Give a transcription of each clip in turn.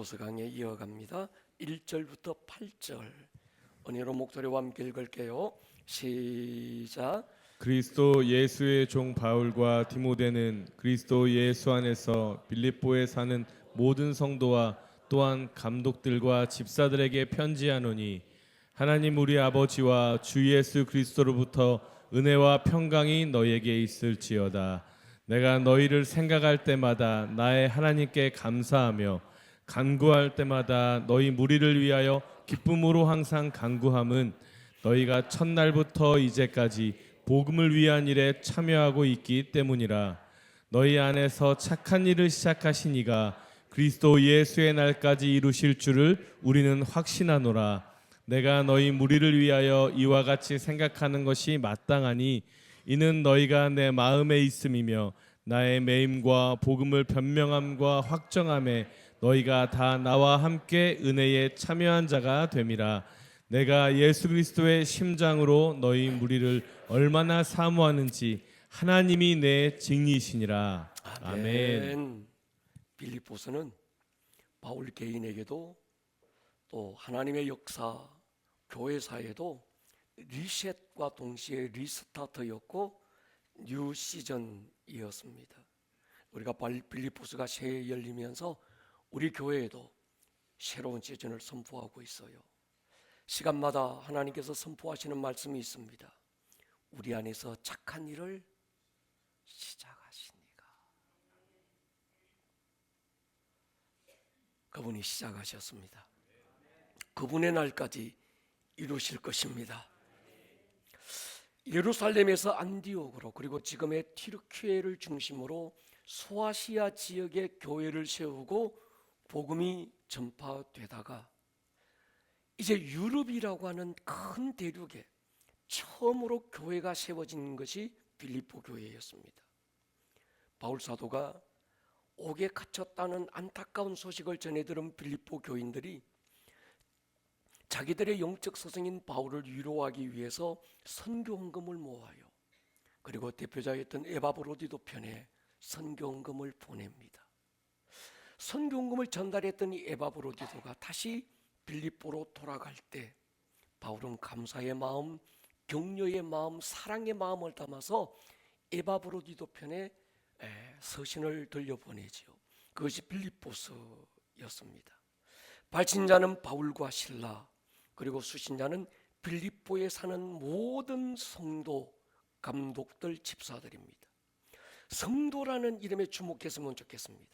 빌립보서 강해 이어갑니다. 1절부터 8절 은혜로 목소리와 함께 읽을게요. 시작. 그리스도 예수의 종 바울과 디모데는 그리스도 예수 안에서 빌립보에 사는 모든 성도와 또한 감독들과 집사들에게 편지하노니, 하나님 우리 아버지와 주 예수 그리스도로부터 은혜와 평강이 너희에게 있을지어다. 내가 너희를 생각할 때마다 나의 하나님께 감사하며 간구할 때마다 너희 무리를 위하여 기쁨으로 항상 간구함은, 너희가 첫날부터 이제까지 복음을 위한 일에 참여하고 있기 때문이라. 너희 안에서 착한 일을 시작하신 이가 그리스도 예수의 날까지 이루실 줄을 우리는 확신하노라. 내가 너희 무리를 위하여 이와 같이 생각하는 것이 마땅하니, 이는 너희가 내 마음에 있음이며 나의 매임과 복음을 변명함과 확정함에 너희가 다 나와 함께 은혜에 참여한 자가 됨이라. 내가 예수 그리스도의 심장으로 너희 무리를 얼마나 사모하는지 하나님이 내 증인이시니라. 아멘. 빌립보서는 바울 개인에게도 또 하나님의 역사, 교회사에도 리셋과 동시에 리스타트였고 뉴 시즌이었습니다. 우리가 빌립보서가 새해 열리면서 우리 교회에도 새로운 시즌을 선포하고 있어요. 시간마다 하나님께서 선포하시는 말씀이 있습니다. 우리 안에서 착한 일을 시작하시니까. 그분이 시작하셨습니다. 그분의 날까지 이루실 것입니다. 예루살렘에서 안디옥으로, 그리고 지금의 튀르키예를 중심으로 소아시아 지역에 교회를 세우고 복음이 전파되다가 이제 유럽이라고 하는 큰 대륙에 처음으로 교회가 세워진 것이 빌립보 교회였습니다. 바울 사도가 옥에 갇혔다는 안타까운 소식을 전해 들은 빌립보 교인들이 자기들의 영적 스승인 바울을 위로하기 위해서 선교 헌금을 모아요. 그리고 대표자였던 에바브로디도 편에 선교 헌금을 보냅니다. 선교 헌금을 전달했던 이 에바브로디도가 다시 빌립보로 돌아갈 때 바울은 감사의 마음, 격려의 마음, 사랑의 마음을 담아서 에바브로디도 편에 서신을 들려보내지요. 그것이 빌립보서였습니다. 발신자는 바울과 실라, 그리고 수신자는 빌립보에 사는 모든 성도, 감독들, 집사들입니다. 성도라는 이름에 주목했으면 좋겠습니다.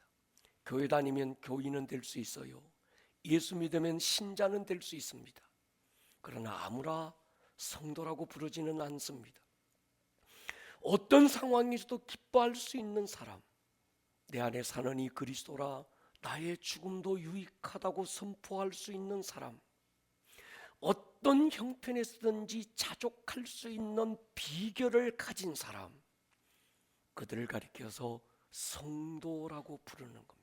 교회 다니면 교인은 될 수 있어요. 예수 믿으면 신자는 될 수 있습니다. 그러나 아무나 성도라고 부르지는 않습니다. 어떤 상황에서도 기뻐할 수 있는 사람, 내 안에 사는 이 그리스도라 나의 죽음도 유익하다고 선포할 수 있는 사람, 어떤 형편에서든지 자족할 수 있는 비결을 가진 사람, 그들을 가리켜서 성도라고 부르는 겁니다.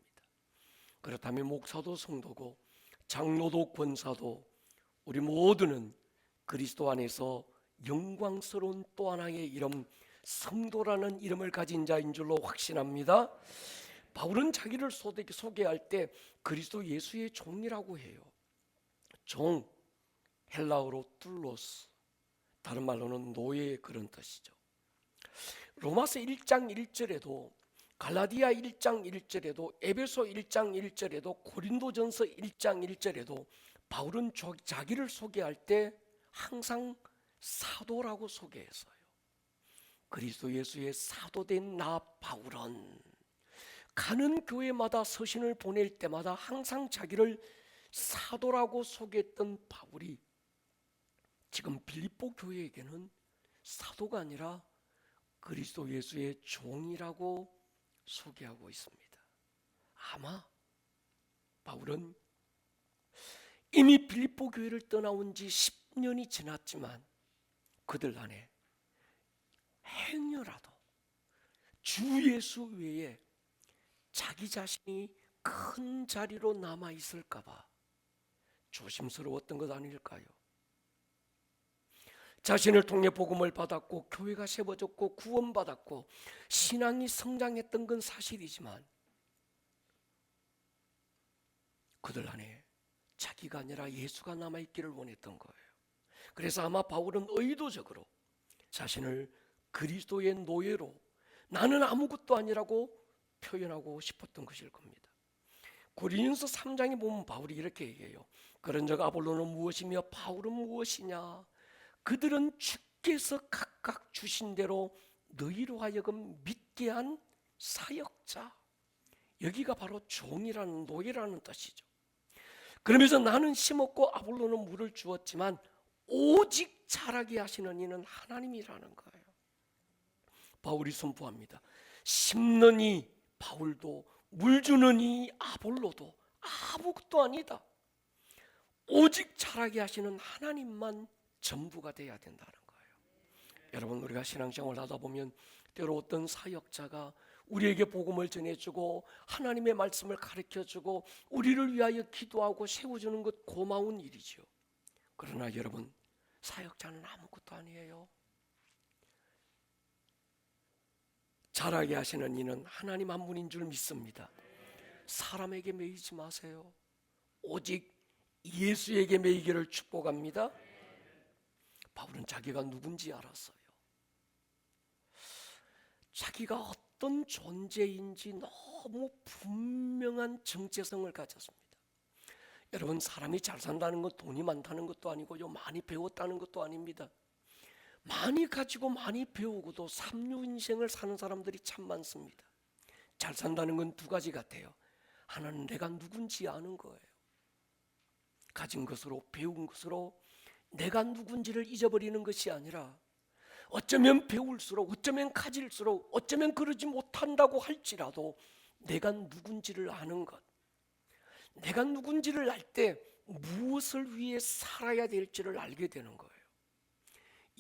그렇다면 목사도 성도고 장로도 권사도 우리 모두는 그리스도 안에서 영광스러운 또 하나의 이름, 성도라는 이름을 가진 자인 줄로 확신합니다. 바울은 자기를 소개할 때 그리스도 예수의 종이라고 해요. 종, 헬라어로 툴로스, 다른 말로는 노예, 그런 뜻이죠. 로마서 1장 1절에도, 갈라디아 1장 1절에도, 에베소 1장 1절에도, 고린도전서 1장 1절에도 바울은 자기를 소개할 때 항상 사도라고 소개했어요. 그리스도 예수의 사도된 나 바울은 가는 교회마다 서신을 보낼 때마다 항상 자기를 사도라고 소개했던 바울이 지금 빌립보 교회에게는 사도가 아니라 그리스도 예수의 종이라고 소개하고 있습니다. 아마 바울은 이미 빌립보 교회를 떠나온 지 10년이 지났지만 그들 안에 행여라도 주 예수 외에 자기 자신이 큰 자리로 남아 있을까 봐 조심스러웠던 것 아닐까요? 자신을 통해 복음을 받았고 교회가 세워졌고 구원받았고 신앙이 성장했던 건 사실이지만 그들 안에 자기가 아니라 예수가 남아있기를 원했던 거예요. 그래서 아마 바울은 의도적으로 자신을 그리스도의 노예로 나는 아무것도 아니라고 표현하고 싶었던 것일 겁니다. 고린도서 3장에 보면 바울이 이렇게 얘기해요. 그런즉 아볼로는 무엇이며 바울은 무엇이냐? 그들은 주께서 각각 주신 대로 너희로 하여금 믿게 한 사역자. 여기가 바로 종이라는 노예라는 뜻이죠. 그러면서 나는 심었고 아볼로는 물을 주었지만 오직 자라게 하시는 이는 하나님이라는 거예요. 바울이 선포합니다. 심는 이 바울도 물 주는 이 아볼로도 아무것도 아니다. 오직 자라게 하시는 하나님만 전부가 돼야 된다는 거예요. 여러분, 우리가 신앙생활을 하다 보면 때로 어떤 사역자가 우리에게 복음을 전해주고 하나님의 말씀을 가르쳐주고 우리를 위하여 기도하고 세워주는 것 고마운 일이죠. 그러나 여러분, 사역자는 아무것도 아니에요. 자라게 하시는 이는 하나님 한 분인 줄 믿습니다. 사람에게 매이지 마세요. 오직 예수에게 매이기를 축복합니다. 바울은 자기가 누군지 알았어요. 자기가 어떤 존재인지 너무 분명한 정체성을 가졌습니다. 여러분, 사람이 잘 산다는 건 돈이 많다는 것도 아니고요, 많이 배웠다는 것도 아닙니다. 많이 가지고 많이 배우고도 삼류 인생을 사는 사람들이 참 많습니다. 잘 산다는 건 두 가지 같아요. 하나는 내가 누군지 아는 거예요. 가진 것으로, 배운 것으로 내가 누군지를 잊어버리는 것이 아니라 어쩌면 배울수록, 어쩌면 가질수록, 어쩌면 그러지 못한다고 할지라도 내가 누군지를 아는 것. 내가 누군지를 알 때 무엇을 위해 살아야 될지를 알게 되는 거예요.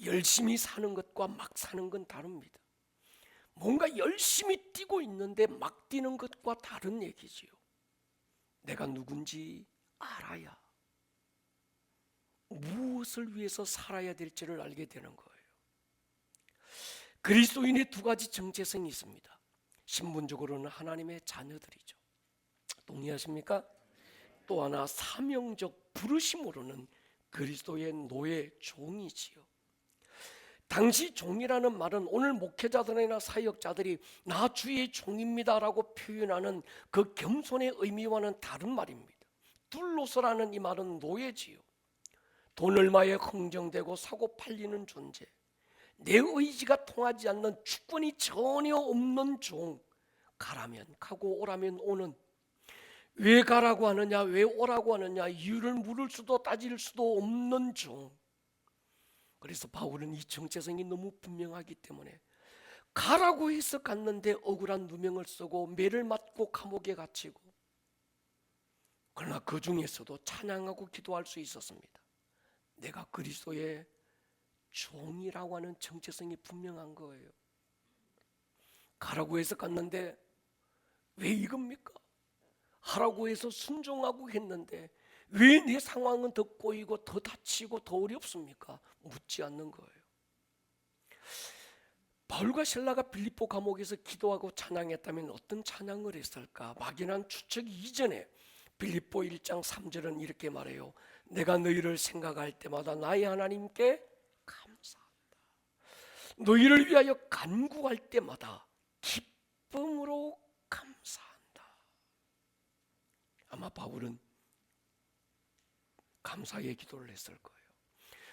열심히 사는 것과 막 사는 건 다릅니다. 뭔가 열심히 뛰고 있는데 막 뛰는 것과 다른 얘기지요. 내가 누군지 알아야 무엇을 위해서 살아야 될지를 알게 되는 거예요. 그리스도인의 두 가지 정체성이 있습니다. 신분적으로는 하나님의 자녀들이죠. 동의하십니까? 또 하나 사명적 부르심으로는 그리스도의 노예 종이지요. 당시 종이라는 말은 오늘 목회자들이나 사역자들이 나 주의 종입니다라고 표현하는 그 겸손의 의미와는 다른 말입니다. 둘로서라는 이 말은 노예지요. 돈 얼마에 흥정되고 사고 팔리는 존재, 내 의지가 통하지 않는 주권이 전혀 없는 종, 가라면 가고 오라면 오는, 왜 가라고 하느냐 왜 오라고 하느냐 이유를 물을 수도 따질 수도 없는 종. 그래서 바울은 이 정체성이 너무 분명하기 때문에 가라고 해서 갔는데 억울한 누명을 쓰고 매를 맞고 감옥에 갇히고, 그러나 그 중에서도 찬양하고 기도할 수 있었습니다. 내가 그리스도의 종이라고 하는 정체성이 분명한 거예요. 가라고 해서 갔는데 왜 이겁니까? 하라고 해서 순종하고 했는데 왜 내 상황은 더 꼬이고 더 다치고 더 어렵습니까? 묻지 않는 거예요. 바울과 실라가 빌립보 감옥에서 기도하고 찬양했다면 어떤 찬양을 했을까? 막연한 추측 이전에 빌립보 1장 3절은 이렇게 말해요. 내가 너희를 생각할 때마다 나의 하나님께 감사한다. 너희를 위하여 간구할 때마다 기쁨으로 감사한다. 아마 바울은 감사의 기도를 했을 거예요.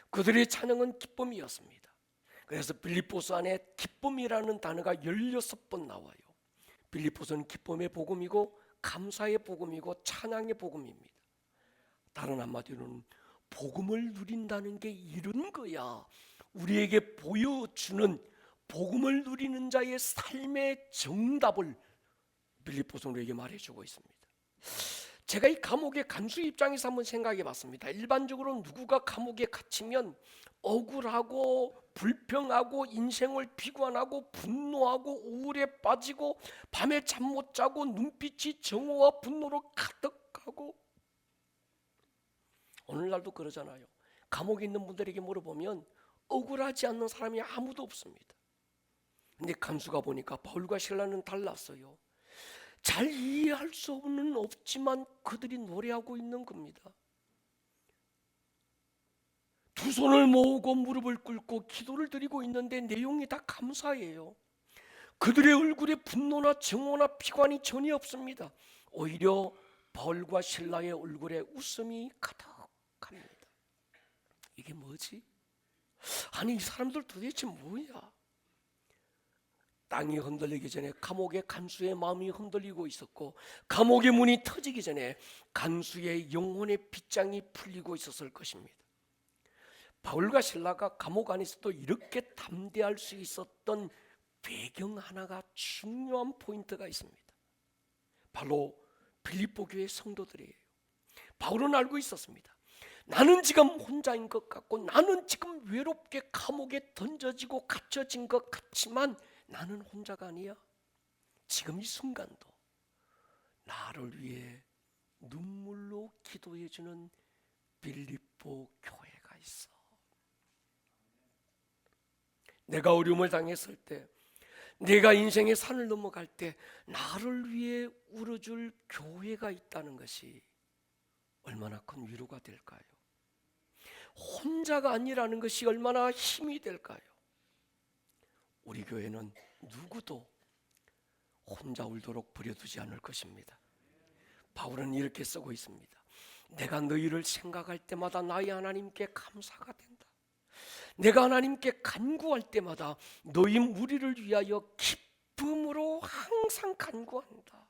그들의 찬양은 기쁨이었습니다. 그래서 빌립보서 안에 기쁨이라는 단어가 16번 나와요. 빌립보서는 기쁨의 복음이고 감사의 복음이고 찬양의 복음입니다. 다른 한마디로는 복음을 누린다는 게 이런 거야. 우리에게 보여주는 복음을 누리는 자의 삶의 정답을 빌립보서는 우리에게 말해주고 있습니다. 제가 이 감옥의 간수 입장에서 한번 생각해 봤습니다. 일반적으로 누구가 감옥에 갇히면 억울하고 불평하고 인생을 비관하고 분노하고 우울에 빠지고 밤에 잠 못 자고 눈빛이 정오와 분노로 가득하고, 오늘날도 그러잖아요. 감옥에 있는 분들에게 물어보면 억울하지 않는 사람이 아무도 없습니다. 근데 간수가 보니까 바울과 실라는 달랐어요. 잘 이해할 수는 없지만 그들이 노래하고 있는 겁니다. 두 손을 모으고 무릎을 꿇고 기도를 드리고 있는데 내용이 다 감사예요. 그들의 얼굴에 분노나 증오나 비관이 전혀 없습니다. 오히려 바울과 실라의 얼굴에 웃음이 가득합니다. 이게 뭐지? 아니, 이 사람들 도대체 뭐야? 땅이 흔들리기 전에 감옥의 간수의 마음이 흔들리고 있었고, 감옥의 문이 터지기 전에 간수의 영혼의 빗장이 풀리고 있었을 것입니다. 바울과 실라가 감옥 안에서도 이렇게 담대할 수 있었던 배경 하나가, 중요한 포인트가 있습니다. 바로 빌립보 교회 성도들이에요. 바울은 알고 있었습니다. 나는 지금 혼자인 것 같고, 나는 지금 외롭게 감옥에 던져지고 갇혀진 것 같지만 나는 혼자가 아니야. 지금 이 순간도 나를 위해 눈물로 기도해주는 빌립보 교회가 있어. 내가 어려움을 당했을 때, 내가 인생의 산을 넘어갈 때 나를 위해 울어줄 교회가 있다는 것이 얼마나 큰 위로가 될까요? 혼자가 아니라는 것이 얼마나 힘이 될까요? 우리 교회는 누구도 혼자 울도록 버려두지 않을 것입니다. 바울은 이렇게 쓰고 있습니다. 내가 너희를 생각할 때마다 나의 하나님께 감사가 된다. 내가 하나님께 간구할 때마다 너희 무리를 위하여 기쁨으로 항상 간구한다.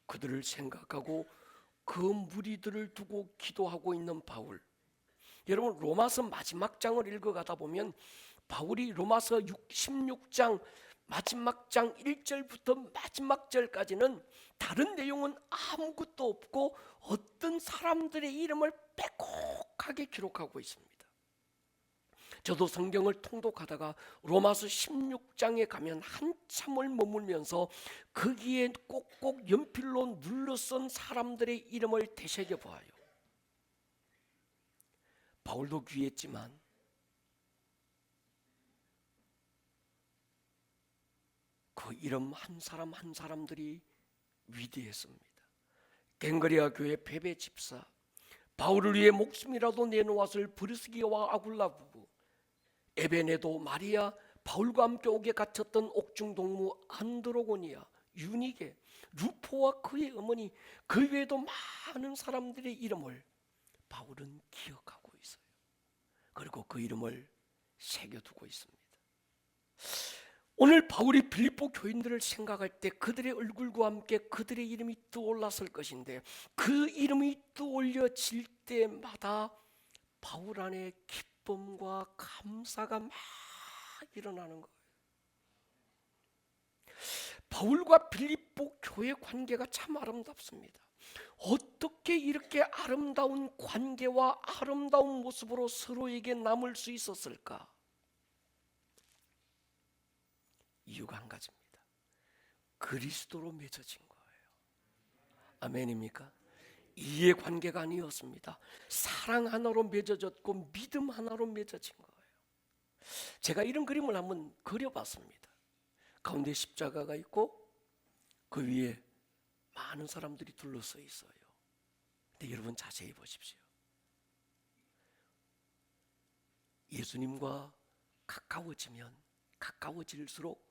그들을 생각하고 그 무리들을 두고 기도하고 있는 바울. 여러분, 로마서 마지막 장을 읽어가다 보면 바울이 로마서 16장 마지막 장 1절부터 마지막 절까지는 다른 내용은 아무것도 없고 어떤 사람들의 이름을 빼곡하게 기록하고 있습니다. 저도 성경을 통독하다가 로마서 16장에 가면 한참을 머물면서 거기에 꼭꼭 연필로 눌러 쓴 사람들의 이름을 되새겨 보아요. 바울도 귀했지만 그 이름 한 사람 한 사람들이 위대했습니다. 갱그리아 교회 베베 집사, 바울을 위해 목숨이라도 내놓았을 브리스기와 아굴라 부부, 에베네도 마리아, 바울과 함께 옥에 갇혔던 옥중 동무 안드로고니아, 유니게, 루포와 그의 어머니, 그 외에도 많은 사람들의 이름을 바울은 기억하고 있어요. 그리고 그 이름을 새겨두고 있습니다. 오늘 바울이 빌립보 교인들을 생각할 때 그들의 얼굴과 함께 그들의 이름이 떠올랐을 것인데, 그 이름이 떠올려질 때마다 바울 안에 기쁨과 감사가 막 일어나는 거예요. 바울과 빌립보 교회 관계가 참 아름답습니다. 어떻게 이렇게 아름다운 관계와 아름다운 모습으로 서로에게 남을 수 있었을까? 이유가 한 가지입니다. 그리스도로 맺어진 거예요. 아멘입니까? 이해관계가 아니었습니다. 사랑 하나로 맺어졌고 믿음 하나로 맺어진 거예요. 제가 이런 그림을 한번 그려봤습니다. 가운데 십자가가 있고 그 위에 많은 사람들이 둘러서 있어요. 근데 여러분 자세히 보십시오. 예수님과 가까워지면 가까워질수록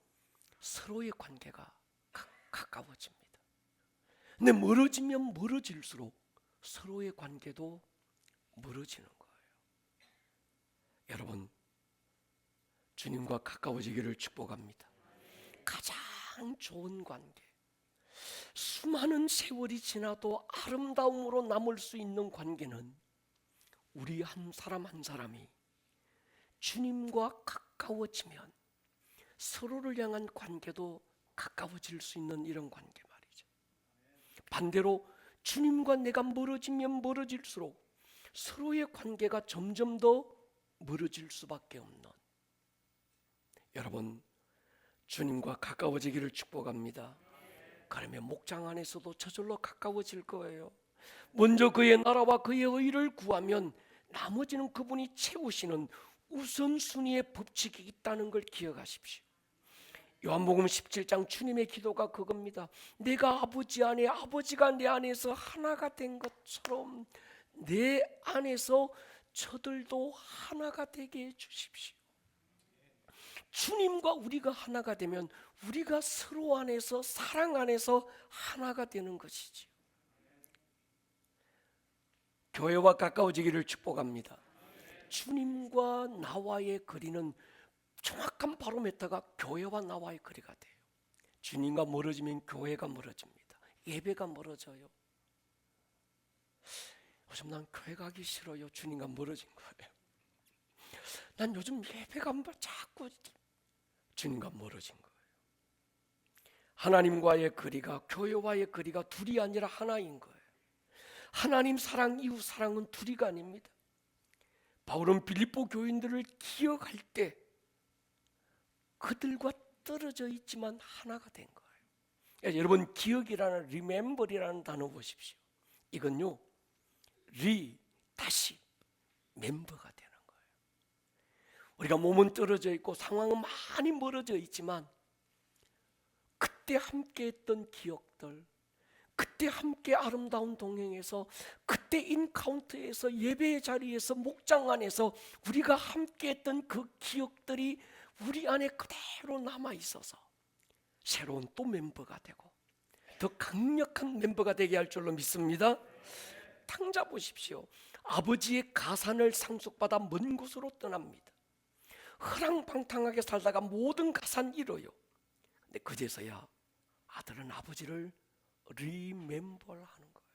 서로의 관계가 가까워집니다. 근데 멀어지면 멀어질수록 서로의 관계도 멀어지는 거예요. 여러분, 주님과 가까워지기를 축복합니다. 가장 좋은 관계, 수많은 세월이 지나도 아름다움으로 남을 수 있는 관계는 우리 한 사람 한 사람이 주님과 가까워지면 서로를 향한 관계도 가까워질 수 있는 이런 관계 말이죠. 반대로 주님과 내가 멀어지면 멀어질수록 서로의 관계가 점점 더 멀어질 수밖에 없는, 여러분, 주님과 가까워지기를 축복합니다. 그러면 목장 안에서도 저절로 가까워질 거예요. 먼저 그의 나라와 그의 의를 구하면 나머지는 그분이 채우시는 우선순위의 법칙이 있다는 걸 기억하십시오. 요한복음 17장 주님의 기도가 그겁니다. 내가 아버지 안에, 아버지가 내 안에서 하나가 된 것처럼 내 안에서 저들도 하나가 되게 해주십시오. 주님과 우리가 하나가 되면 우리가 서로 안에서, 사랑 안에서 하나가 되는 것이지요. 교회와 가까워지기를 축복합니다. 주님과 나와의 거리는 정확한 바로미터가 교회와 나와의 거리가 돼요. 주님과 멀어지면 교회가 멀어집니다. 예배가 멀어져요. 요즘 난 교회 가기 싫어요. 주님과 멀어진 거예요. 난 요즘 예배가 자꾸 주님과 멀어진 거예요. 하나님과의 거리가, 교회와의 거리가 둘이 아니라 하나인 거예요. 하나님 사랑, 이웃 사랑은 둘이가 아닙니다. 바울은 빌립보 교인들을 기억할 때 그들과 떨어져 있지만 하나가 된 거예요. 여러분, 기억이라는, remember이라는 단어 보십시오. 이건요, 다시 멤버가 되는 거예요. 우리가 몸은 떨어져 있고 상황은 많이 멀어져 있지만 그때 함께 했던 기억들, 그때 함께 아름다운 동행에서, 그때 인카운트에서, 예배의 자리에서, 목장 안에서 우리가 함께 했던 그 기억들이 우리 안에 그대로 남아 있어서 새로운 또 멤버가 되고 더 강력한 멤버가 되게 할 줄로 믿습니다. 탕자 보십시오. 아버지의 가산을 상속받아 먼 곳으로 떠납니다. 허랑방탕하게 살다가 모든 가산 잃어요. 근데 그제서야 아들은 아버지를 리멤버하는 거예요.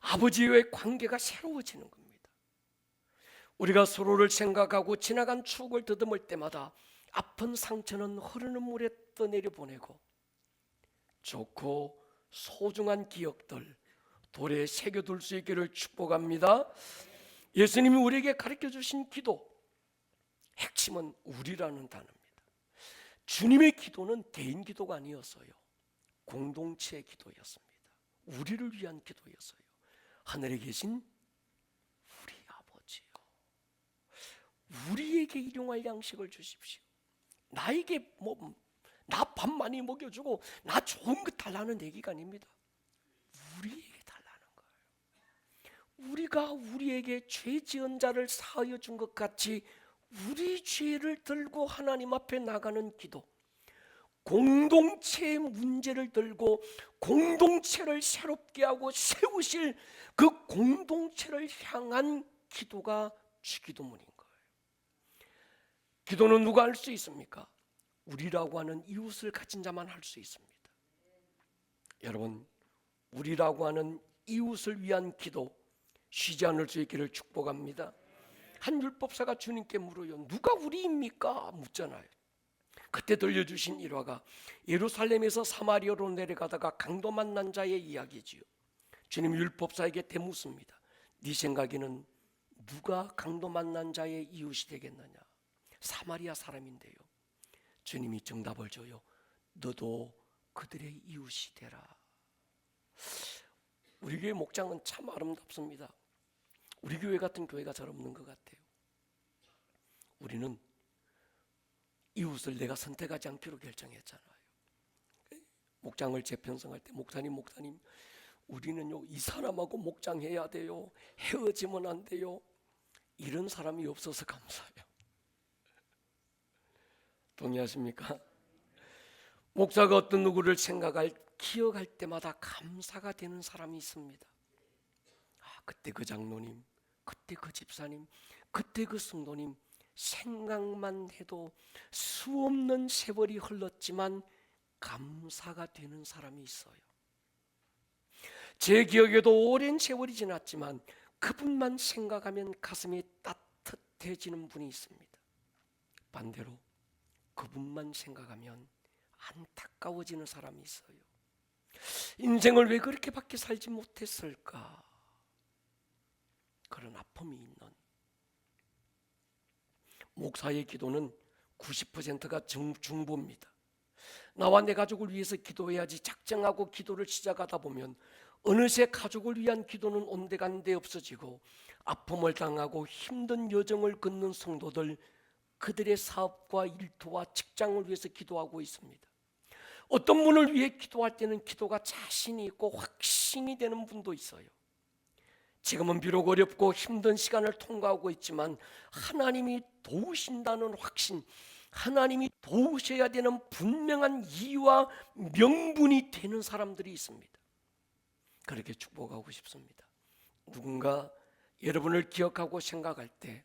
아버지와의 관계가 새로워지는 겁니다. 우리가 서로를 생각하고 지나간 추억을 더듬을 때마다 아픈 상처는 흐르는 물에 떠내려 보내고 좋고 소중한 기억들 돌에 새겨둘 수 있기를 축복합니다. 예수님이 우리에게 가르쳐 주신 기도, 핵심은 우리라는 단어입니다. 주님의 기도는 개인 기도가 아니었어요. 공동체의 기도였습니다. 우리를 위한 기도였어요. 하늘에 계신 우리 아버지요, 우리에게 일용할 양식을 주십시오. 나에게 나 밥 많이 먹여주고 나 좋은 거 달라는 얘기가 아닙니다. 우리에게 달라는 거예요. 우리가 우리에게 죄 지은 자를 사하여 준 것 같이 우리 죄를 들고 하나님 앞에 나가는 기도, 공동체의 문제를 들고 공동체를 새롭게 하고 세우실 그 공동체를 향한 기도가 주기도문인 거예요. 기도는 누가 할 수 있습니까? 우리라고 하는 이웃을 가진 자만 할 수 있습니다. 여러분, 우리라고 하는 이웃을 위한 기도 쉬지 않을 수 있기를 축복합니다. 한 율법사가 주님께 물어요. 누가 우리입니까? 묻잖아요. 그때 들려주신 일화가 예루살렘에서 사마리아로 내려가다가 강도 만난 자의 이야기지요. 주님 율법사에게 대묻습니다. 네 생각에는 누가 강도 만난 자의 이웃이 되겠느냐? 사마리아 사람인데요. 주님이 정답을 줘요. 너도 그들의 이웃이 되라. 우리 교회 목장은 참 아름답습니다. 우리 교회 같은 교회가 잘 없는 것 같아요. 우리는 이웃을 내가 선택하지 않기로 결정했잖아요. 목장을 재편성할 때 목사님 우리는요 이 사람하고 목장해야 돼요, 헤어지면 안 돼요, 이런 사람이 없어서 감사해요. 동의하십니까? 목사가 어떤 누구를 기억할 때마다 감사가 되는 사람이 있습니다. 그때 그 장로님, 그때 그 집사님, 그때 그 성도님, 생각만 해도 수없는 세월이 흘렀지만 감사가 되는 사람이 있어요. 제 기억에도 오랜 세월이 지났지만 그분만 생각하면 가슴이 따뜻해지는 분이 있습니다. 반대로 그분만 생각하면 안타까워지는 사람이 있어요. 인생을 왜 그렇게밖에 살지 못했을까? 그런 아픔이 있는 목사의 기도는 90%가 중보입니다. 나와 내 가족을 위해서 기도해야지 작정하고 기도를 시작하다 보면 어느새 가족을 위한 기도는 온데간데 없어지고 아픔을 당하고 힘든 여정을 걷는 성도들 그들의 사업과 일터와 직장을 위해서 기도하고 있습니다. 어떤 분을 위해 기도할 때는 기도가 자신이 있고 확신이 되는 분도 있어요. 지금은 비록 어렵고 힘든 시간을 통과하고 있지만 하나님이 도우신다는 확신, 하나님이 도우셔야 되는 분명한 이유와 명분이 되는 사람들이 있습니다. 그렇게 축복하고 싶습니다. 누군가 여러분을 기억하고 생각할 때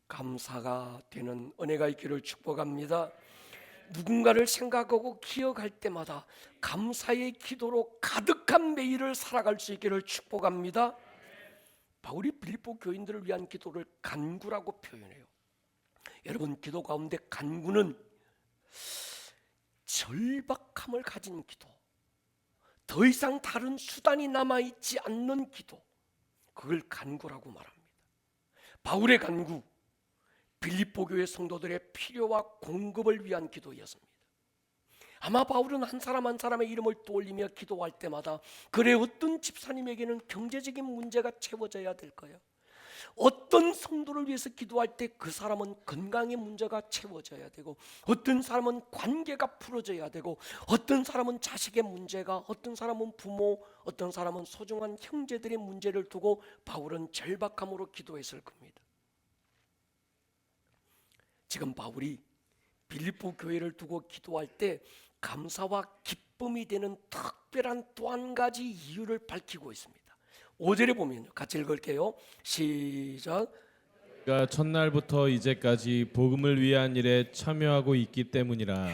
감사가 되는 은혜가 있기를 축복합니다. 누군가를 생각하고 기억할 때마다 감사의 기도로 가득한 매일을 살아갈 수 있기를 축복합니다. 바울이 빌립보 교인들을 위한 기도를 간구라고 표현해요. 여러분, 기도 가운데 간구는 절박함을 가진 기도, 더 이상 다른 수단이 남아있지 않는 기도, 그걸 간구라고 말합니다. 바울의 간구, 빌립보 교회 성도들의 필요와 공급을 위한 기도였습니다. 아마 바울은 한 사람 한 사람의 이름을 떠올리며 기도할 때마다 그래 어떤 집사님에게는 경제적인 문제가 채워져야 될 거야, 어떤 성도를 위해서 기도할 때 그 사람은 건강의 문제가 채워져야 되고, 어떤 사람은 관계가 풀어져야 되고, 어떤 사람은 자식의 문제가, 어떤 사람은 부모, 어떤 사람은 소중한 형제들의 문제를 두고 바울은 절박함으로 기도했을 겁니다. 지금 바울이 빌립보 교회를 두고 기도할 때 감사와 기쁨이 되는 특별한 또 한 가지 이유를 밝히고 있습니다. 5절에 보면 같이 읽을게요. 시작. 그가 첫날부터 이제까지 복음을 위한 일에 참여하고 있기 때문이라.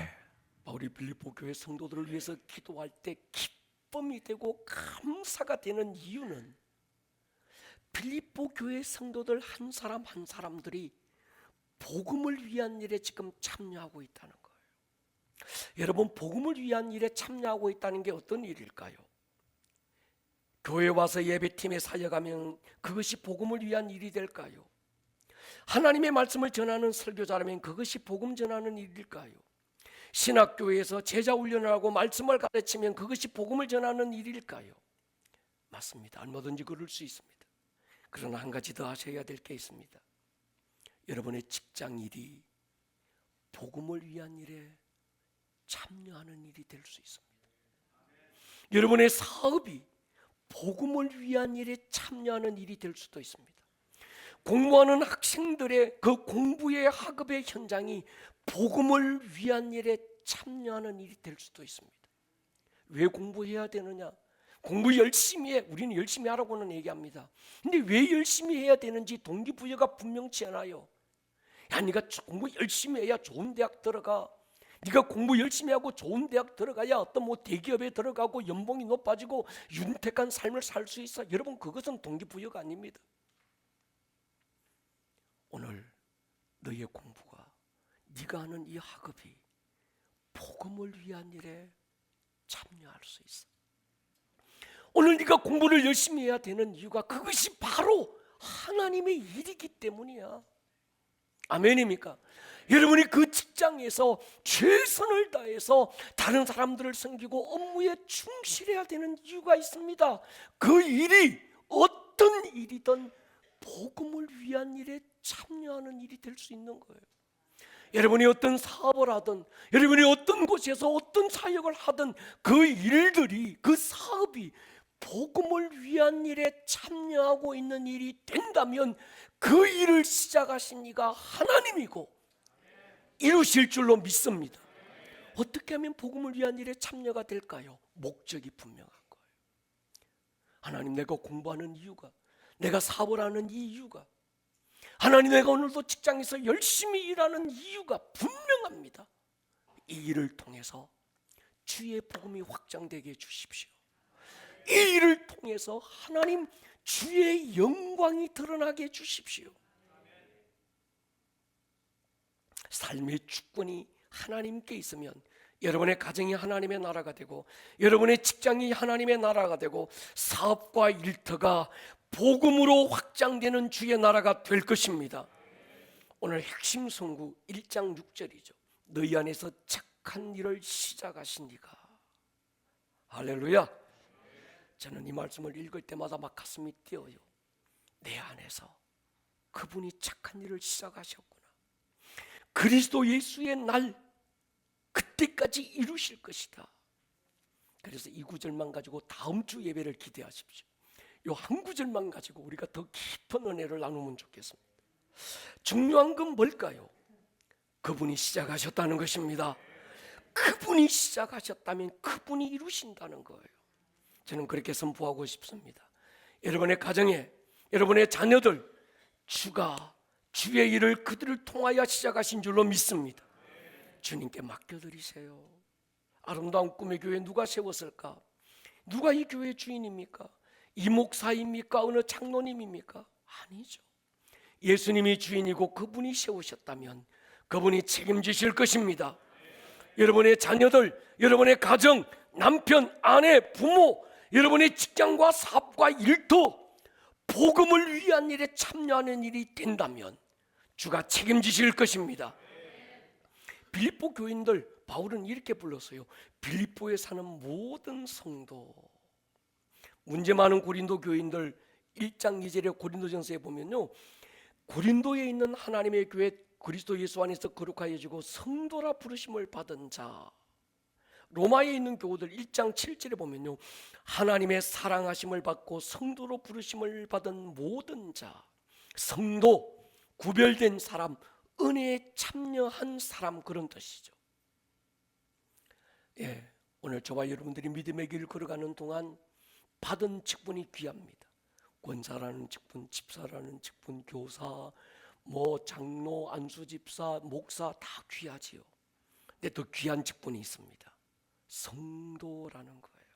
바울이 빌립보 교회 성도들을 위해서 기도할 때 기쁨이 되고 감사가 되는 이유는 빌립보 교회 성도들 한 사람 한 사람들이 복음을 위한 일에 지금 참여하고 있다는 거예요. 여러분, 복음을 위한 일에 참여하고 있다는 게 어떤 일일까요? 교회 와서 예배팀에 사역하면 그것이 복음을 위한 일이 될까요? 하나님의 말씀을 전하는 설교자라면 그것이 복음 전하는 일일까요? 신학교에서 제자 훈련을 하고 말씀을 가르치면 그것이 복음을 전하는 일일까요? 맞습니다. 얼마든지 그럴 수 있습니다. 그러나 한 가지 더 하셔야 될 게 있습니다. 여러분의 직장 일이 복음을 위한 일에 참여하는 일이 될 수 있습니다. 여러분의 사업이 복음을 위한 일에 참여하는 일이 될 수도 있습니다. 공부하는 학생들의 그 공부의 학업의 현장이 복음을 위한 일에 참여하는 일이 될 수도 있습니다. 왜 공부해야 되느냐? 공부 열심히 해. 우리는 열심히 하라고는 얘기합니다. 근데 왜 열심히 해야 되는지 동기부여가 분명치 않아요. 야, 네가 공부 열심히 해야 좋은 대학 들어가. 네가 공부 열심히 하고 좋은 대학 들어가야 어떤 뭐 대기업에 들어가고 연봉이 높아지고 윤택한 삶을 살 수 있어. 여러분, 그것은 동기부여가 아닙니다. 오늘 너의 공부가, 네가 하는 이 학업이 복음을 위한 일에 참여할 수 있어. 오늘 네가 공부를 열심히 해야 되는 이유가 그것이 바로 하나님의 일이기 때문이야. 아멘입니까? 여러분이 그 직장에서 최선을 다해서 다른 사람들을 섬기고 업무에 충실해야 되는 이유가 있습니다. 그 일이 어떤 일이든 복음을 위한 일에 참여하는 일이 될 수 있는 거예요. 여러분이 어떤 사업을 하든, 여러분이 어떤 곳에서 어떤 사역을 하든 그 일들이, 그 사업이 복음을 위한 일에 참여하고 있는 일이 된다면 그 일을 시작하신 이가 하나님이고 이루실 줄로 믿습니다. 어떻게 하면 복음을 위한 일에 참여가 될까요? 목적이 분명한 거예요. 하나님, 내가 공부하는 이유가, 내가 사업을 하는 이 이유가, 하나님, 내가 오늘도 직장에서 열심히 일하는 이유가 분명합니다. 이 일을 통해서 주의 복음이 확장되게 해주십시오. 이 일을 통해서 하나님 주의 영광이 드러나게 해주십시오. 삶의 주권이 하나님께 있으면 여러분의 가정이 하나님의 나라가 되고, 여러분의 직장이 하나님의 나라가 되고, 사업과 일터가 복음으로 확장되는 주의 나라가 될 것입니다. 오늘 핵심 선구 1장 6절이죠. 너희 안에서 착한 일을 시작하신 이가. 할렐루야. 저는 이 말씀을 읽을 때마다 막 가슴이 뛰어요. 내 안에서 그분이 착한 일을 시작하셨구나. 그리스도 예수의 날 그때까지 이루실 것이다. 그래서 이 구절만 가지고 다음 주 예배를 기대하십시오. 이 한 구절만 가지고 우리가 더 깊은 은혜를 나누면 좋겠습니다. 중요한 건 뭘까요? 그분이 시작하셨다는 것입니다. 그분이 시작하셨다면 그분이 이루신다는 거예요. 저는 그렇게 선포하고 싶습니다. 여러분의 가정에, 여러분의 자녀들, 주가 주의 일을 그들을 통하여 시작하신 줄로 믿습니다. 주님께 맡겨드리세요. 아름다운 꿈의 교회 누가 세웠을까? 누가 이 교회의 주인입니까? 이 목사입니까? 어느 장로님입니까? 아니죠. 예수님이 주인이고 그분이 세우셨다면 그분이 책임지실 것입니다. 여러분의 자녀들, 여러분의 가정, 남편, 아내, 부모, 여러분의 직장과 사업과 일터 복음을 위한 일에 참여하는 일이 된다면 주가 책임지실 것입니다. 빌립보 교인들 바울은 이렇게 불렀어요. 빌립보에 사는 모든 성도. 문제 많은 고린도 교인들 1장 2절의 고린도전서에 보면요, 고린도에 있는 하나님의 교회 그리스도 예수 안에서 거룩하여지고 성도라 부르심을 받은 자, 로마에 있는 교우들 1장 7절에 보면요, 하나님의 사랑하심을 받고 성도로 부르심을 받은 모든 자, 성도, 구별된 사람, 은혜에 참여한 사람, 그런 뜻이죠. 예, 오늘 저와 여러분들이 믿음의 길을 걸어가는 동안 받은 직분이 귀합니다. 권사라는 직분, 집사라는 직분, 교사, 장로, 안수집사, 목사 다 귀하지요. 근데 더 귀한 직분이 있습니다. 성도라는 거예요.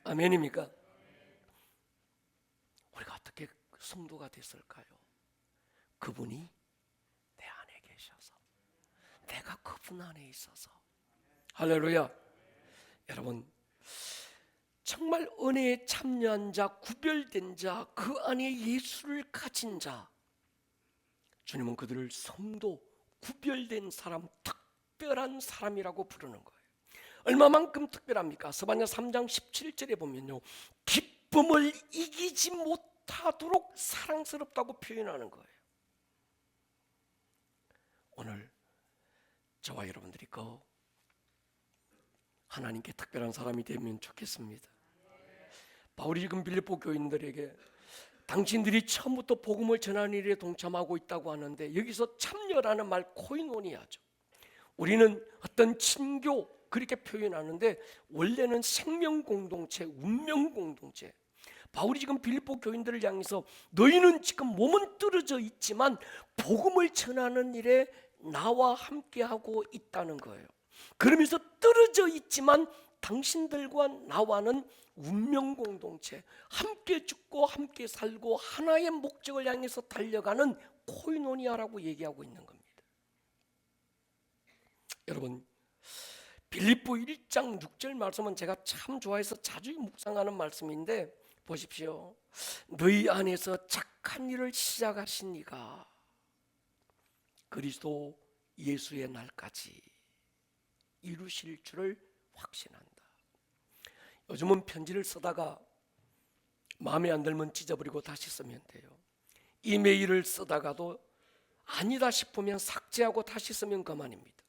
아멘입니까? 우리가 어떻게 성도가 됐을까요? 그분이 내 안에 계셔서, 내가 그분 안에 있어서. 할렐루야. 여러분, 정말 은혜에 참여한 자, 구별된 자, 그 안에 예수를 가진 자, 주님은 그들을 성도, 구별된 사람, 특별한 사람이라고 부르는 거예요. 얼마만큼 특별합니까? 스바냐 3장 17절에 보면요, 기쁨을 이기지 못하도록 사랑스럽다고 표현하는 거예요. 오늘 저와 여러분들이 그 하나님께 특별한 사람이 되면 좋겠습니다. 바울이 지금 빌립보 교인들에게 당신들이 처음부터 복음을 전하는 일에 동참하고 있다고 하는데, 여기서 참여라는 말 코이노니아죠. 우리는 어떤 친교 그렇게 표현하는데 원래는 생명 공동체, 운명 공동체. 바울이 지금 빌립보 교인들을 향해서 너희는 지금 몸은 떨어져 있지만 복음을 전하는 일에 나와 함께하고 있다는 거예요. 그러면서 떨어져 있지만 당신들과 나와는 운명 공동체, 함께 죽고 함께 살고 하나의 목적을 향해서 달려가는 코이노니아라고 얘기하고 있는 겁니다. 여러분, 빌립보 1장 6절 말씀은 제가 참 좋아해서 자주 묵상하는 말씀인데, 보십시오. 너희 안에서 착한 일을 시작하신 이가 그리스도 예수의 날까지 이루실 줄을 확신한다. 요즘은 편지를 쓰다가 마음에 안 들면 찢어버리고 다시 쓰면 돼요. 이메일을 쓰다가도 아니다 싶으면 삭제하고 다시 쓰면 그만입니다.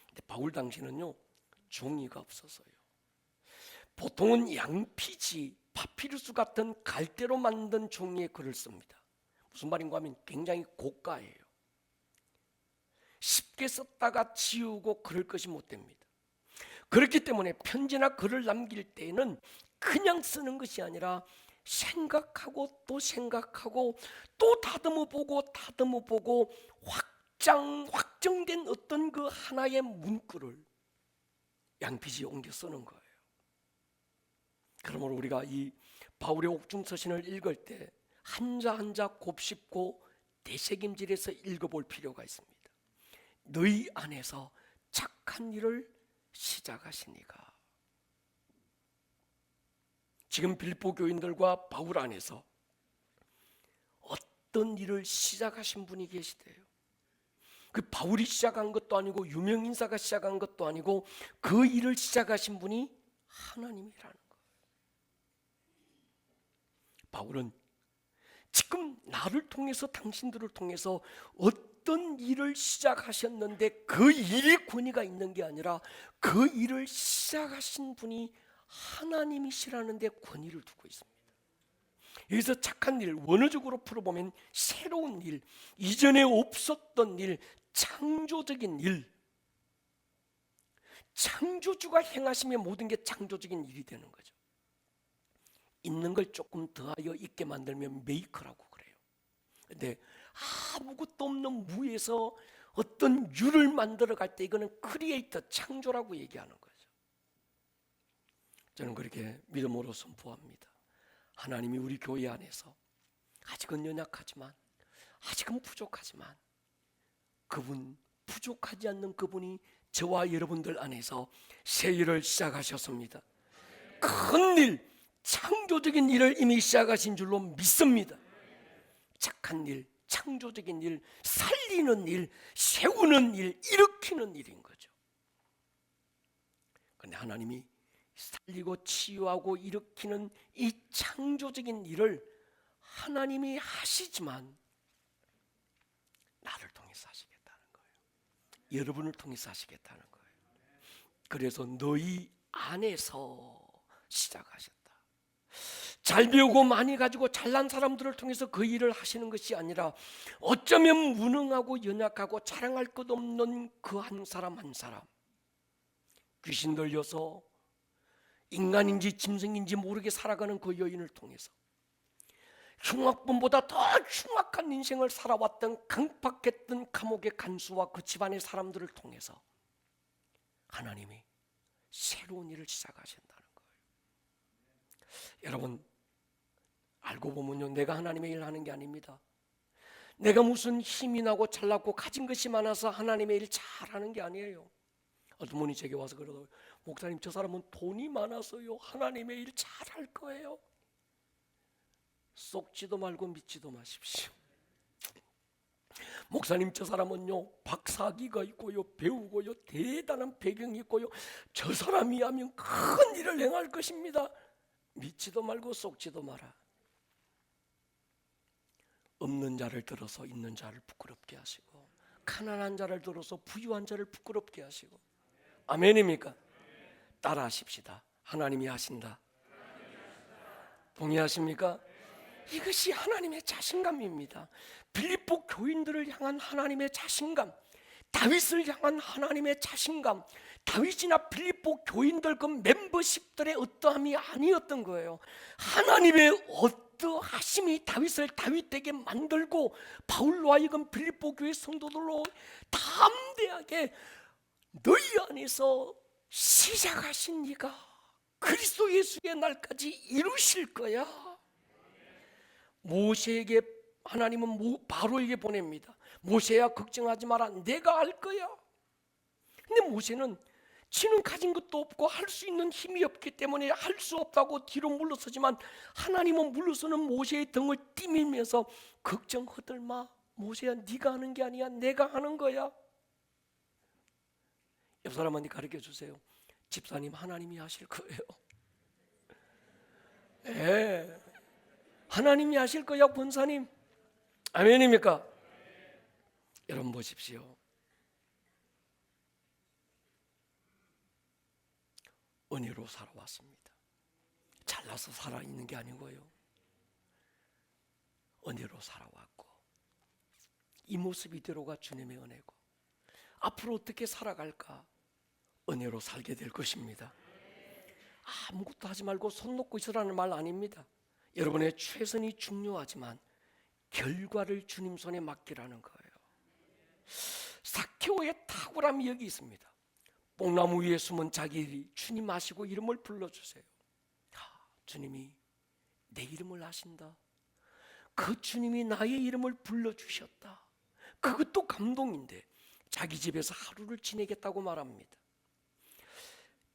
근데 바울 당시는요, 종이가 없어서요. 보통은 양피지, 파피루스 같은 갈대로 만든 종이에 글을 씁니다. 무슨 말인가 하면 굉장히 고가예요. 쉽게 썼다가 지우고 그럴 것이 못 됩니다. 그렇기 때문에 편지나 글을 남길 때에는 그냥 쓰는 것이 아니라 생각하고 또 생각하고 또 다듬어 보고 확정된 어떤 그 하나의 문구를 양피지에 옮겨 쓰는 거예요. 그러므로 우리가 이 바울의 옥중 서신을 읽을 때 한자 한자 곱씹고 되새김질해서 읽어볼 필요가 있습니다. 너희 안에서 착한 일을 시작하시니가. 지금 빌립보 교인들과 바울 안에서 어떤 일을 시작하신 분이 계시대요. 그 바울이 시작한 것도 아니고 유명인사가 시작한 것도 아니고 그 일을 시작하신 분이 하나님이라는 거예요. 바울은 지금 나를 통해서, 당신들을 통해서 어떤 어떤 일을 시작하셨는데 그 일에 권위가 있는 게 아니라 그 일을 시작하신 분이 하나님이시라는 데 권위를 두고 있습니다. 여기서 착한 일, 원어적으로 풀어보면 새로운 일, 이전에 없었던 일, 창조적인 일. 창조주가 행하시면 모든 게 창조적인 일이 되는 거죠. 있는 걸 조금 더하여 있게 만들면 메이커라고 그래요. 근데 아무것도 없는 무에서 어떤 유를 만들어 갈 때 이거는 크리에이터, 창조라고 얘기하는 거죠. 저는 그렇게 믿음으로 선포합니다. 하나님이 우리 교회 안에서 아직은 연약하지만, 아직은 부족하지만, 그분, 부족하지 않는 그분이 저와 여러분들 안에서 새 일을 시작하셨습니다. 큰 일, 창조적인 일을 이미 시작하신 줄로 믿습니다. 착한 일, 창조적인 일, 살리는 일, 세우는 일, 일으키는 일인 거죠. 그런데 하나님이 살리고 치유하고 일으키는 이 창조적인 일을 하나님이 하시지만 나를 통해서 하시겠다는 거예요. 여러분을 통해서 하시겠다는 거예요. 그래서 너희 안에서 시작하셨다. 잘 배우고 많이 가지고 잘난 사람들을 통해서 그 일을 하시는 것이 아니라 어쩌면 무능하고 연약하고 자랑할 것 없는 그 한 사람 한 사람, 귀신 들려서 인간인지 짐승인지 모르게 살아가는 그 여인을 통해서, 흉악범보다 더 흉악한 인생을 살아왔던 강팍했던 감옥의 간수와 그 집안의 사람들을 통해서 하나님이 새로운 일을 시작하신다는 거예요. 여러분, 알고 보면요, 내가 하나님의 일을 하는 게 아닙니다. 내가 무슨 힘이 나고 잘났고 가진 것이 많아서 하나님의 일 잘하는 게 아니에요. 어떤 분이 제게 와서 그러더라고요. 목사님, 저 사람은 돈이 많아서요 하나님의 일 잘할 거예요. 속지도 말고 믿지도 마십시오. 목사님, 저 사람은요 박사학위가 있고요, 배우고요, 대단한 배경이 있고요, 저 사람이 하면 큰 일을 행할 것입니다. 믿지도 말고 속지도 마라. 없는 자를 들어서 있는 자를 부끄럽게 하시고, 가난한 자를 들어서 부유한 자를 부끄럽게 하시고. 아멘입니까? 따라 하십시다. 하나님이 하신다. 동의하십니까? 이것이 하나님의 자신감입니다. 빌립보 교인들을 향한 하나님의 자신감, 다윗을 향한 하나님의 자신감, 다윗이나 빌립보 교인들 그 멤버십들의 어떠함이 아니었던 거예요. 하나님의 어떠하심이 다윗을 다윗되게 만들고 바울로 하여금 빌립보 교회 성도들로 담대하게 너희 안에서 시작하신 이가 그리스도 예수의 날까지 이루실 거야. 모세에게 하나님은 바로에게 보냅니다. 모세야, 걱정하지 마라, 내가 할 거야. 근데 모세는 지는 가진 것도 없고 할 수 있는 힘이 없기 때문에 할 수 없다고 뒤로 물러서지만, 하나님은 물러서는 모세의 등을 띠밀면서 걱정하들 마, 모세야, 네가 하는 게 아니야, 내가 하는 거야. 옆 사람한테 가르쳐 주세요. 집사님, 하나님이 하실 거예요. 네, 하나님이 하실 거야, 권사님. 아멘입니까? 여러분 보십시오. 은혜로 살아왔습니다. 잘나서 살아있는 게 아니고요, 은혜로 살아왔고, 이 모습 이대로가 주님의 은혜고, 앞으로 어떻게 살아갈까? 은혜로 살게 될 것입니다. 아무것도 하지 말고 손 놓고 있으라는 말 아닙니다. 여러분의 최선이 중요하지만 결과를 주님 손에 맡기라는 거예요. 삭개오의 탁월함이 여기 있습니다. 뽕나무 위에 숨은 자기 주님 아시고 이름을 불러주세요. 주님이 내 이름을 아신다. 그 주님이 나의 이름을 불러주셨다. 그것도 감동인데 자기 집에서 하루를 지내겠다고 말합니다.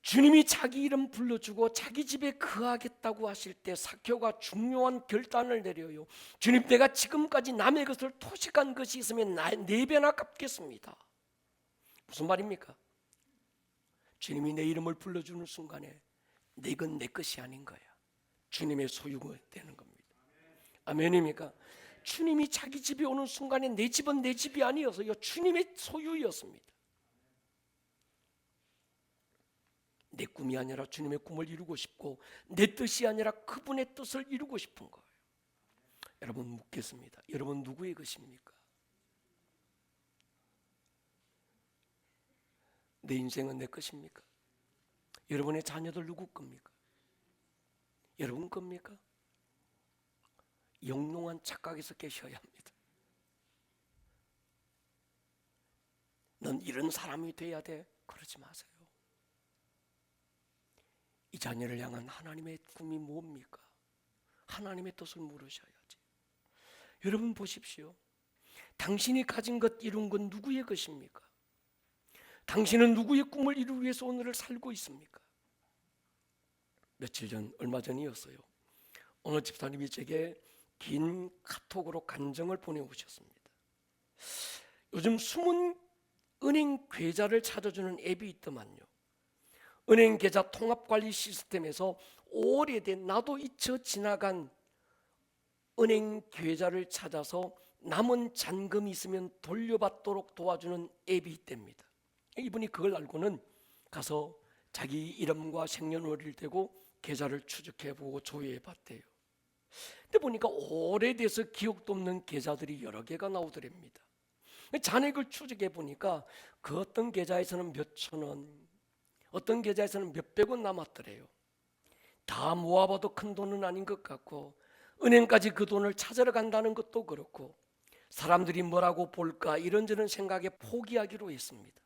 주님이 자기 이름 불러주고 자기 집에 거하겠다고 하실 때 삭개오가 중요한 결단을 내려요. 주님, 내가 지금까지 남의 것을 토식한 것이 있으면 4배나 갚겠습니다. 무슨 말입니까? 주님이 내 이름을 불러주는 순간에 내 건 내 것이 아닌 거야. 주님의 소유가 되는 겁니다. 아멘입니까? 주님이 자기 집에 오는 순간에 내 집은 내 집이 아니어서요, 주님의 소유였습니다. 내 꿈이 아니라 주님의 꿈을 이루고 싶고, 내 뜻이 아니라 그분의 뜻을 이루고 싶은 거예요. 여러분, 묻겠습니다. 여러분 누구의 것입니까? 내 인생은 내 것입니까? 여러분의 자녀들 누구 겁니까? 여러분 겁니까? 영롱한 착각에서 계셔야 합니다. 넌 이런 사람이 돼야 돼. 그러지 마세요. 이 자녀를 향한 하나님의 꿈이 뭡니까? 하나님의 뜻을 물으셔야지. 여러분 보십시오. 당신이 가진 것, 이룬 건 누구의 것입니까? 당신은 누구의 꿈을 이루기 위해서 오늘을 살고 있습니까? 며칠 전, 얼마 전이었어요. 어느 집사님이 제게 긴 카톡으로 간증을 보내오셨습니다. 요즘 숨은 은행 계좌를 찾아주는 앱이 있더만요. 은행 계좌 통합관리 시스템에서 오래된, 나도 잊혀 지나간 은행 계좌를 찾아서 남은 잔금이 있으면 돌려받도록 도와주는 앱이 있답니다. 이분이 그걸 알고는 가서 자기 이름과 생년월일을 대고 계좌를 추적해보고 조회해봤대요. 근데 보니까 오래돼서 기억도 없는 계좌들이 여러 개가 나오더랍니다. 잔액을 추적해보니까 그 어떤 계좌에서는 몇천 원, 어떤 계좌에서는 몇백 원 남았더래요. 다 모아봐도 큰 돈은 아닌 것 같고, 은행까지 그 돈을 찾으러 간다는 것도 그렇고, 사람들이 뭐라고 볼까 이런저런 생각에 포기하기로 했습니다.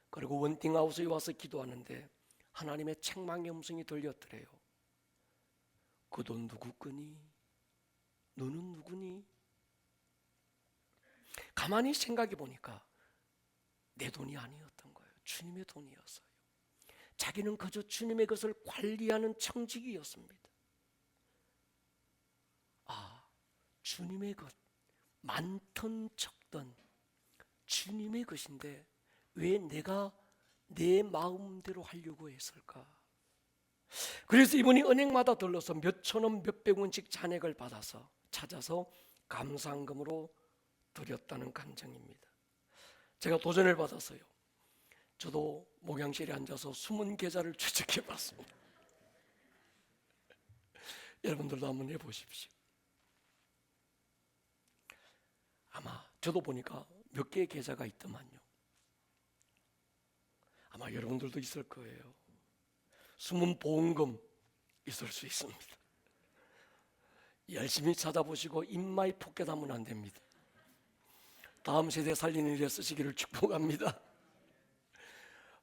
그리고 원팅하우스에 와서 기도하는데 하나님의 책망의 음성이 들렸더래요. 그 돈 누구 거니? 너는 누구니? 가만히 생각해 보니까 내 돈이 아니었던 거예요. 주님의 돈이었어요. 자기는 그저 주님의 것을 관리하는 청직이었습니다. 아, 주님의 것, 많든 적든 주님의 것인데 왜 내가 내 마음대로 하려고 했을까? 그래서 이분이 은행마다 들러서 몇천 원, 몇백 원씩 잔액을 받아서 찾아서 감사한금으로 드렸다는 간증입니다. 제가 도전을 받았어요. 저도 목양실에 앉아서 숨은 계좌를 추적해 봤습니다. 여러분들도 한번 해보십시오. 아마 저도 보니까 몇 개의 계좌가 있더만요. 아마 여러분들도 있을 거예요. 숨은 보험금 있을 수 있습니다. 열심히 찾아보시고 입마이 포켓하면 안 됩니다. 다음 세대 살리는 일에 쓰시기를 축복합니다.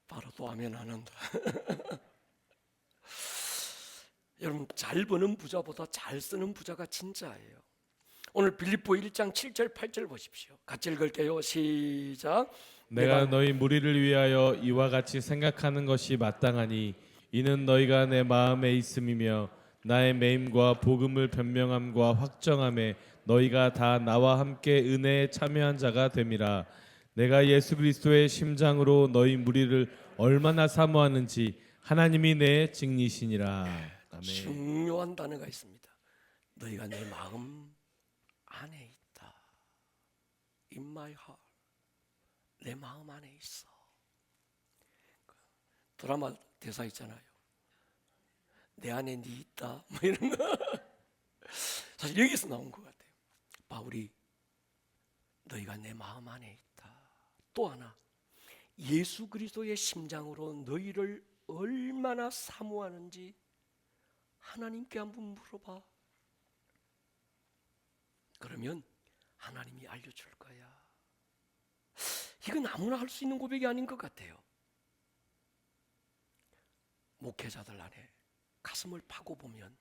바로 또 아멘 안 한다. 여러분, 잘 버는 부자보다 잘 쓰는 부자가 진짜예요. 오늘 빌립보 1장 7절 8절 보십시오. 같이 읽을게요. 시작. 내가 너희 무리를 위하여 이와 같이 생각하는 것이 마땅하니 이는 너희가 내 마음에 있음이며 나의 매임과 복음을 변명함과 확정함에 너희가 다 나와 함께 은혜에 참여한 자가 됨이라. 내가 예수 그리스도의 심장으로 너희 무리를 얼마나 사모하는지 하나님이 내 증이시니라. 아멘. 중요한 단어가 있습니다. 너희가 내 마음 안에 있다. In my heart. 내 마음 안에 있어. 드라마 대사 있잖아요. 내 안에 네 있다. 뭐 이런 거. 사실 여기서 나온 것 같아요. 바울이 너희가 내 마음 안에 있다. 또 하나, 예수 그리스도의 심장으로 너희를 얼마나 사모하는지 하나님께 한번 물어봐. 그러면 하나님이 알려줄 거야. 이건 아무나 할 수 있는 고백이 아닌 것 같아요. 목회자들 안에 가슴을 파고 보면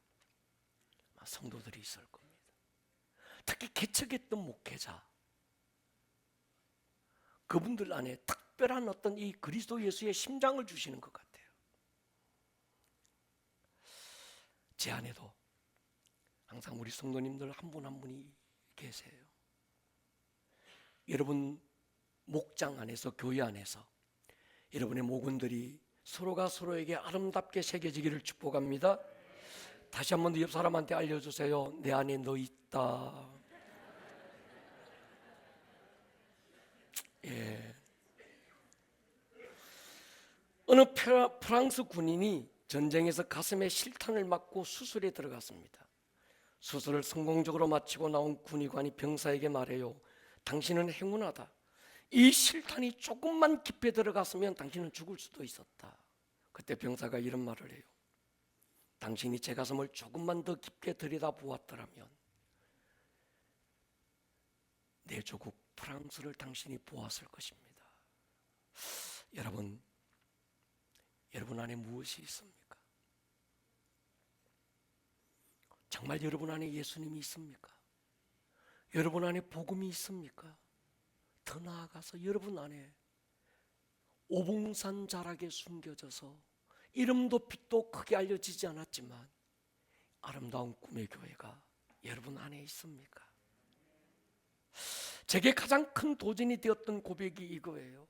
성도들이 있을 겁니다. 특히 개척했던 목회자, 그분들 안에 특별한 어떤 이 그리스도 예수의 심장을 주시는 것 같아요. 제 안에도 항상 우리 성도님들 한 분 한 분이 계세요. 여러분 목장 안에서, 교회 안에서 여러분의 모군들이 서로가 서로에게 아름답게 새겨지기를 축복합니다. 다시 한 번 더 옆 사람한테 알려주세요. 내 안에 너 있다. 있다. 예. 어느 프랑스 군인이 전쟁에서 가슴에 실탄을 맞고 수술에 들어갔습니다. 수술을 성공적으로 마치고 나온 군의관이 병사에게 말해요. 당신은 행운하다. 이 실탄이 조금만 깊이 들어갔으면 당신은 죽을 수도 있었다. 그때 병사가 이런 말을 해요. 당신이 제 가슴을 조금만 더 깊게 들여다보았더라면 내 조국 프랑스를 당신이 보았을 것입니다. 여러분 안에 무엇이 있습니까? 정말 여러분 안에 예수님이 있습니까? 여러분 안에 복음이 있습니까? 더 나아가서 여러분 안에 오봉산 자락에 숨겨져서 이름도 빛도 크게 알려지지 않았지만 아름다운 꿈의 교회가 여러분 안에 있습니까? 제게 가장 큰 도전이 되었던 고백이 이거예요.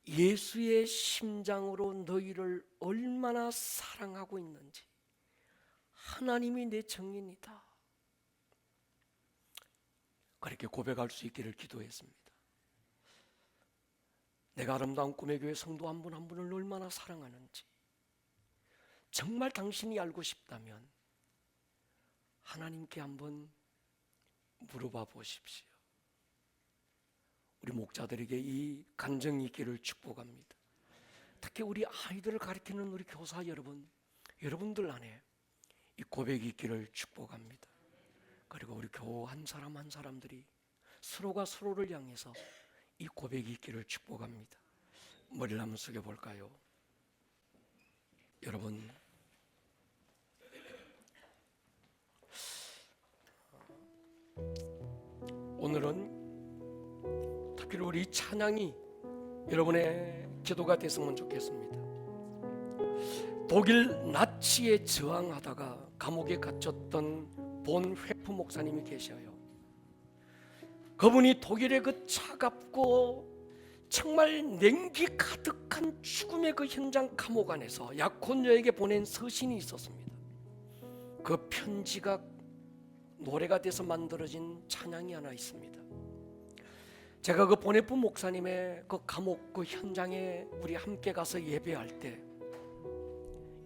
예수의 심장으로 너희를 얼마나 사랑하고 있는지. 하나님이 내 정인이다. 그렇게 고백할 수 있기를 기도했습니다. 내가 아름다운 꿈의 교회 성도 한 분 한 분을 얼마나 사랑하는지 정말 당신이 알고 싶다면 하나님께 한번 물어봐 보십시오. 우리 목자들에게 이 간증이 있기를 축복합니다. 특히 우리 아이들을 가르치는 우리 교사 여러분들 안에 이 고백이 있기를 축복합니다. 그리고 우리 교우 한 사람 한 사람들이 서로가 서로를 향해서 이 고백이 있기를 축복합니다. 머리를 한번 숙여볼까요? 여러분, 오늘은 특히 우리 찬양이 여러분의 기도가 됐으면 좋겠습니다. 독일 나치에 저항하다가 감옥에 갇혔던 본 회프 목사님이 계셔요. 그분이 독일의 그 차갑고 정말 냉기 가득한 죽음의 그 현장 감옥 안에서 약혼녀에게 보낸 서신이 있었습니다. 그 편지가 노래가 돼서 만들어진 찬양이 하나 있습니다. 제가 그 보네프 목사님의 그 감옥 그 현장에 우리 함께 가서 예배할 때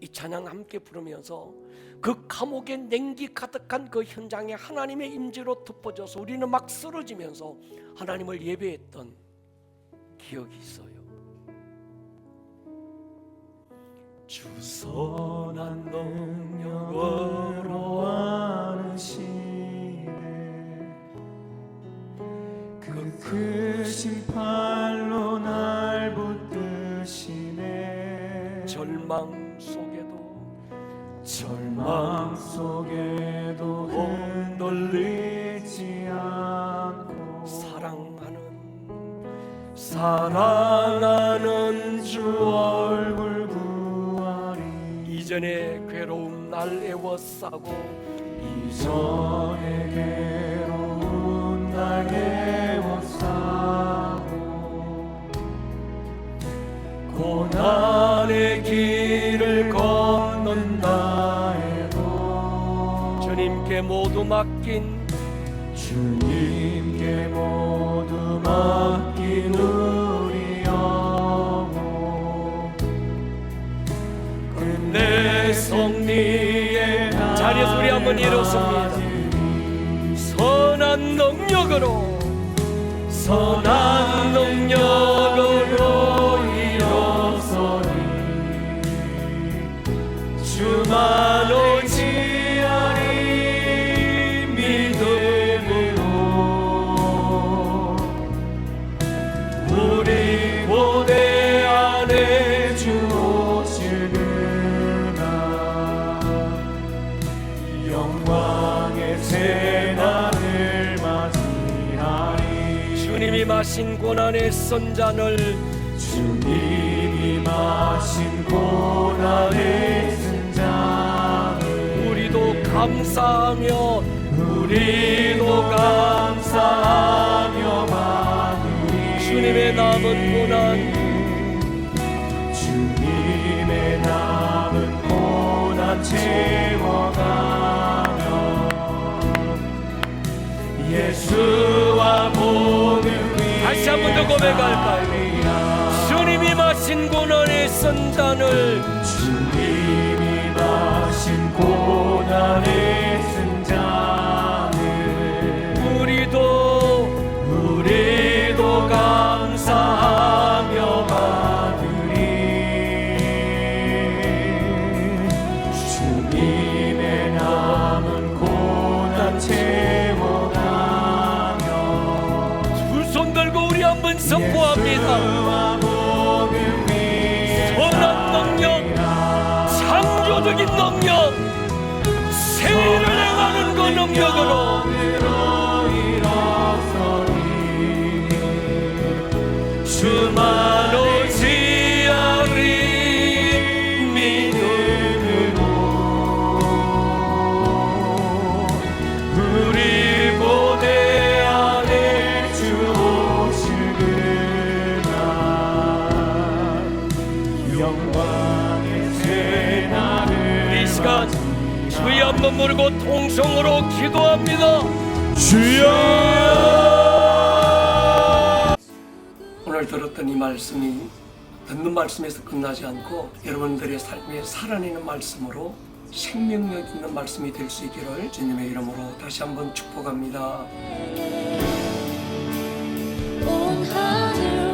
이 찬양 함께 부르면서 그 감옥의 냉기 가득한 그 현장에 하나님의 임재로 덮어져서 우리는 막 쓰러지면서 하나님을 예배했던 기억이 있어요. 주 선한 능력으로 안으시네 그 크신 팔로 날 붙드시네 절망 속에도 흔들리지 않고 사랑하는 주 얼굴 구하리 이전의 괴로움 날 애워싸고 이전의 괴로운 날 애워싸고 고난의 길을 걷는다 해도 주님께 모두 맡긴 우리 영혼 내 섭리에 자리에서 우리 한번 일었습니다. 선한 능력으로 일어서니 주만 의지하리 믿음으로 우리 고대 안에 주 오실 그날 영광의 새날을 맞이하리 주님이 마신 고난의 선잔을 주님이 마신 고난의 선잔을 우리도 감사하며 받으리 주님의 남은 고난 채워가며 예수와 복음이 다시 한 번 더 고백할까요? 주님이 마신 고난의 선잔을 주님이 마신 고난의 승잔을 우리도 감사하며 받으리. 주님의 남은 고난 채워가며 두 손 들고 우리 한번 선포합니다. 선한 능력, 창조적인 능력, 세를 행하는 그 능력으로 주만 오시하리 믿음으로 우리 고대 안에 주 오실 그날 영광의 새날을 이 시간 주의 한번 부르고 통성으로 기도합니다. 오늘 들었던 이 말씀이 듣는 말씀에서 끝나지 않고 여러분들의 삶에 살아내는 말씀으로 생명력 있는 말씀이 될 수 있기를 주님의 이름으로 다시 한번 축복합니다. 온 하늘